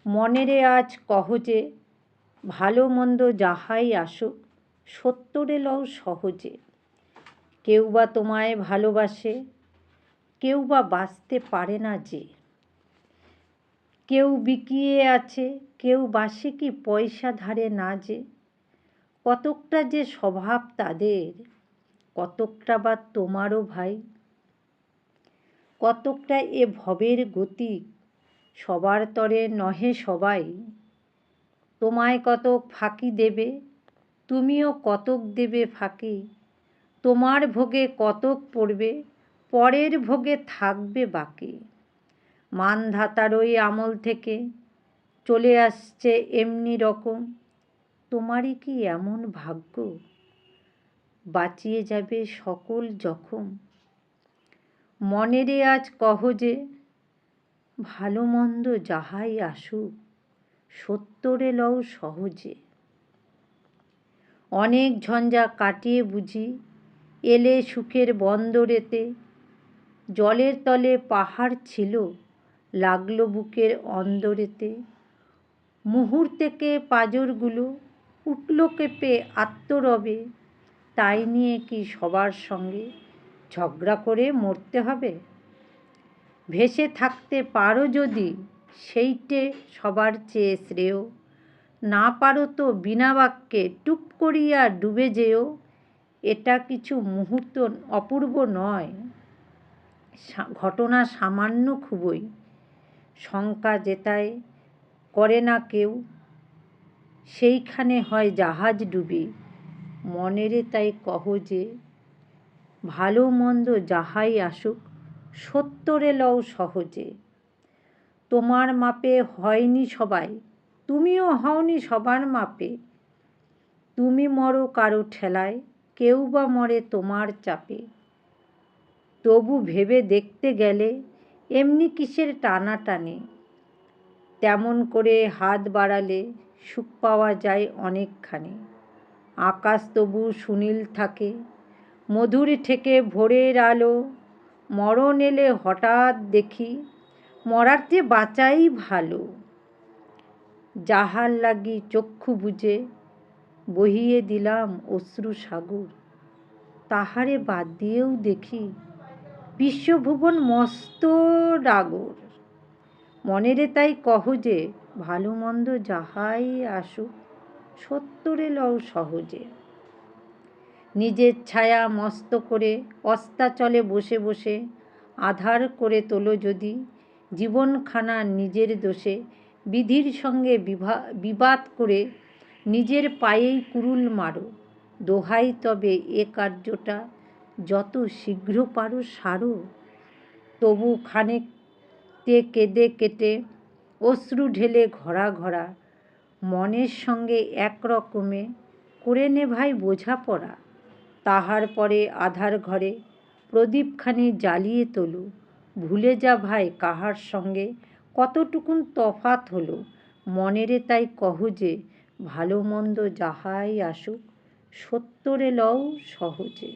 মনেরে আজ কহ যে, ভালো মন্দ যাহাই আসুক, সত্তরে লও সহজে। কেউ বা তোমায় ভালোবাসে, কেউ বা বাঁচতে পারে না যে। কেউ বিকিয়ে আছে, কেউ বাসে কি পয়সা ধারে না যে। কতকটা যে স্বভাব তাদের, কতকটা বা তোমারও ভাই। কতকটা এ ভবের গতি, সবার তরে নহে সবাই। তোমায় কতক ফাঁকি দেবে, তুমিও কতক দেবে ফাঁকি। তোমার ভোগে কতক পড়বে, পরের ভোগে থাকবে বাকি। মানধাতার ওই আমল থেকে চলে আসছে এমনি রকম। তোমারই কি এমন ভাগ্য, বাঁচিয়ে যাবে সকল জখম। মনেরে আজ কহ যে, ভালো মন্দ যাহাই আসুক, সত্তরে লও সহজে। অনেক ঝঞ্ঝা কাটিয়ে বুঝি এলে সুখের বন্দরেতে। জলের তলে পাহাড় ছিল, লাগলো বুকের অন্দরেতে। মুহূর্তেকে পাঁজরগুলো উঠল কেঁপে আত্মরবে। তাই নিয়ে কি সবার সঙ্গে ঝগড়া করে মরতে হবে? ভেসে থাকতে পারো যদি, সেইটে সবার চেয়ে শ্রেয়। না পারো তো বিনা বাক্যে টুপ করিয়া ডুবে যেও। এটা কিছু মুহূর্ত অপূর্ব নয়, ঘটনা সামান্য খুবই। শঙ্কা যেটায় করে না কেউ, সেইখানে হয় জাহাজ ডুবি। মনেরে তাই কহ যে, ভালো মন্দ যাহাই আসুক, সত্তরে লও সহজে। তোমার মাপে হয়নি সবাই, তুমিও হওনি সবার মাপে। তুমি মরো কারো ঠেলায়, কেউ বা মরে তোমার চাপে। তবু ভেবে দেখতে গেলে এমনি কিসের টানাটানি। তেমন করে হাত বাড়ালে সুখ পাওয়া যায় অনেকখানি। আকাশ তবু সুনীল থাকে, মধুর ঠেকে ভোরের আলো। মরণ এলে হঠাৎ দেখি, মরার চেয়ে বাঁচাই ভালো। যাহার লাগি চক্ষু বুজে বহিয়ে দিলাম অশ্রু সাগর, তাহারে বাদ দিয়েও দেখি বিশ্বভুবন মস্ত ডাগর। মনেরে তাই কহ যে, ভালো মন্দ যাহাই আসুক, সত্তরে লও সহজে। নিজের ছায়া মস্ত করে অস্তাচলে বসে বসে আধার করে তোলো যদি জীবনখানা নিজের দোষে। বিধির সঙ্গে বিবাদ করে নিজের পায়েই কুড়ুল মারো। দোহাই তবে এ কার্যটা যত শীঘ্র পারো সারো। তবু খানিকতে কেঁদে কেটে অশ্রু ঢেলে ঘরা ঘরা, মনের সঙ্গে একরকমে করে নে ভাই বোঝাপড়া। তাহার পরে আধার ঘরে প্রদীপখানি জ্বালিয়ে তোলো। ভুলে যা ভাই কাহার সঙ্গে কতটুকুন তফাত হলো। মনেরে তাই কহ যে, ভালো মন্দ যাহাই আসুক, সত্তরে লও সহজে।